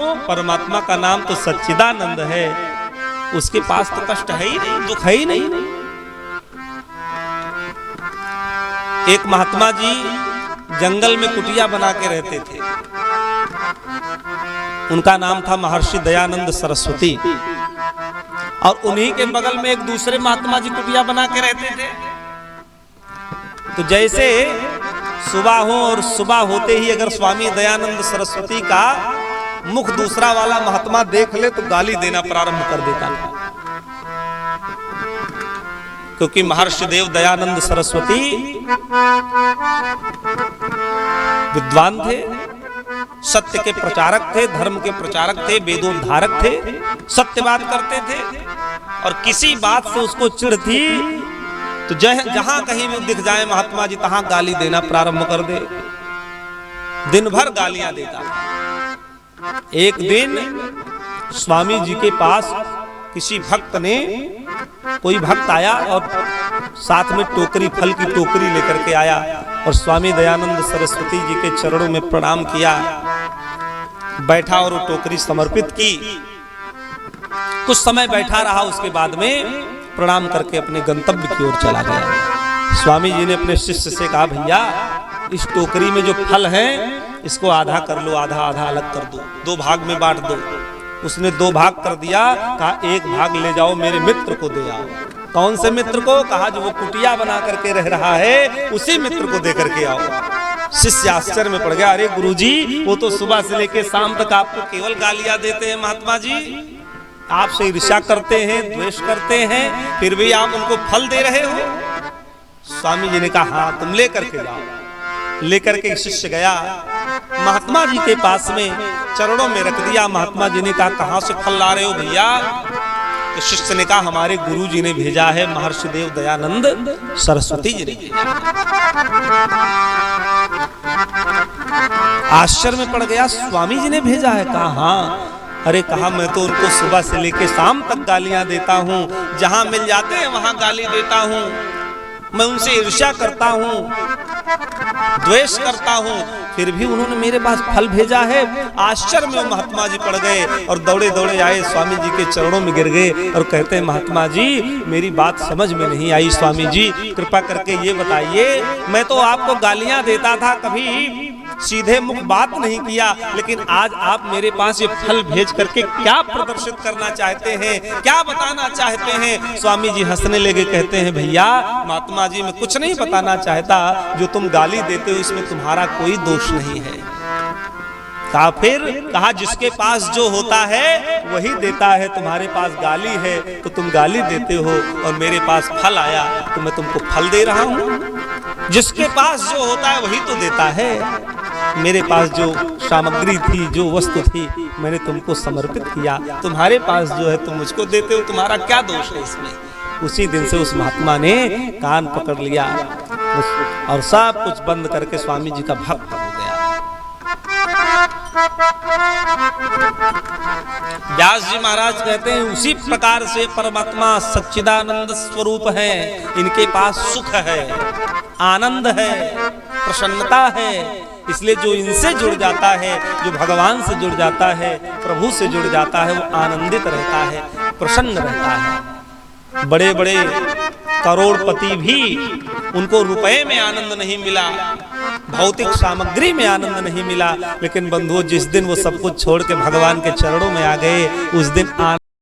परमात्मा का नाम तो सच्चिदानंद है, उसके पास तो कष्ट है ही नहीं, दुख है ही नहीं। एक महात्मा जी जंगल में कुटिया बना के रहते थे। उनका नाम था महर्षि दयानंद सरस्वती, और उन्हीं के बगल में एक दूसरे महात्मा जी कुटिया बना के रहते थे। तो जैसे सुबह हो और सुबह होते ही अगर स्वामी दयानंद सरस्वती का मुख दूसरा वाला महात्मा देख ले तो गाली देना प्रारंभ कर देता था, क्योंकि महर्षि देव दयानंद सरस्वती विद्वान थे, सत्य के प्रचारक थे, धर्म के प्रचारक थे, वेदोद्धारक थे, सत्य बात करते थे। और किसी बात से उसको चिढ़ थी तो जहां कहीं भी दिख जाए महात्मा जी तहां गाली देना प्रारंभ कर दे, दिन भर गालियां देता था। एक दिन स्वामी जी के पास किसी भक्त ने, कोई भक्त आया और साथ में टोकरी, फल की टोकरी लेकर के आया और स्वामी दयानंद सरस्वती जी के चरणों में प्रणाम किया, बैठा और वो टोकरी समर्पित की। कुछ समय बैठा रहा, उसके बाद में प्रणाम करके अपने गंतव्य की ओर चला गया। स्वामी जी ने अपने शिष्य से कहा, भैया इस टोकरी में जो फल हैं इसको आधा कर लो, आधा आधा अलग कर दो, 2 भाग में बांट दो। उसने 2 भाग कर दिया, कहा 1 भाग ले जाओ मेरे मित्र को दे आओ। कौन से मित्र को? कहा जो वो कुटिया बना करके रह रहा है उसी मित्र को दे करके आओ। शिष्य आश्चर्य में पड़ गया, अरे गुरुजी वो तो सुबह से लेकर शाम तक आपको केवल गालियां देते हैं, महात्मा जी आपसे ईर्ष्या करते हैं, द्वेष करते हैं, फिर भी आप उनको फल दे रहे हो। स्वामी जी ने कहा हाँ तुम लेकर के जाओ। लेकर के शिष्य गया महात्मा जी के पास में, चरणों में रख दिया। महात्मा जी ने कहा कहां से फल ला रहे हो भैया? तो शिष्य ने कहा हमारे गुरु जी ने भेजा है, महर्षि देव दयानंद सरस्वती जी ने भेजा। आश्चर्य में पड़ गया, स्वामी जी ने भेजा है? कहा हाँ। अरे कहा मैं तो उनको सुबह से लेकर शाम तक गालियां देता हूं, जहां मिल जाते हैं वहां गाली देता हूं, मैं उनसे ईर्ष्या करता हूं, द्वेष करता हूं, फिर भी उन्होंने मेरे पास फल भेजा है। आश्चर्य में महात्मा जी पड़ गए और दौड़े दौड़े आए, स्वामी जी के चरणों में गिर गए और कहते हैं महात्मा जी मेरी बात समझ में नहीं आई, स्वामी जी कृपा करके ये बताइए, मैं तो आपको गालियां देता था, कभी सीधे मुख बात नहीं किया, लेकिन आज आप मेरे पास ये फल भेज करके क्या प्रदर्शित करना चाहते हैं, क्या बताना चाहते हैं? स्वामी जी हंसने लगे, कहते हैं भैया महात्मा जी मैं कुछ नहीं बताना चाहता, जो तुम गाली देते हो इसमें तुम्हारा कोई दोष नहीं है। कहा फिर? कहा जिसके पास जो होता है वही देता है, तुम्हारे पास गाली है तो तुम गाली देते हो, और मेरे पास फल आया तो मैं तुमको फल दे रहा हूं। जिसके पास जो होता है वही तो देता है, मेरे पास जो सामग्री थी, जो वस्तु थी, मैंने तुमको समर्पित किया, तुम्हारे पास जो है तुम मुझको देते हो, तुम्हारा क्या दोष है इसमें? उसी दिन से उस महात्मा ने कान पकड़ लिया और सब कुछ बंद करके स्वामी जी का भक्त हो गया। व्यास जी महाराज कहते हैं उसी प्रकार से परमात्मा सच्चिदानंद स्वरूप है, इनके पास सुख है, आनंद है, प्रसन्नता है। इसलिए जो इनसे जुड़ जाता है, जो भगवान से जुड़ जाता है, प्रभु से जुड़ जाता है, वो आनंदित रहता है, प्रसन्न रहता है। बड़े बड़े करोड़पति भी उनको रुपए में आनंद नहीं मिला, भौतिक सामग्री में आनंद नहीं मिला, लेकिन बंधुओं जिस दिन वो सब कुछ छोड़ के भगवान के चरणों में आ गए उस दिन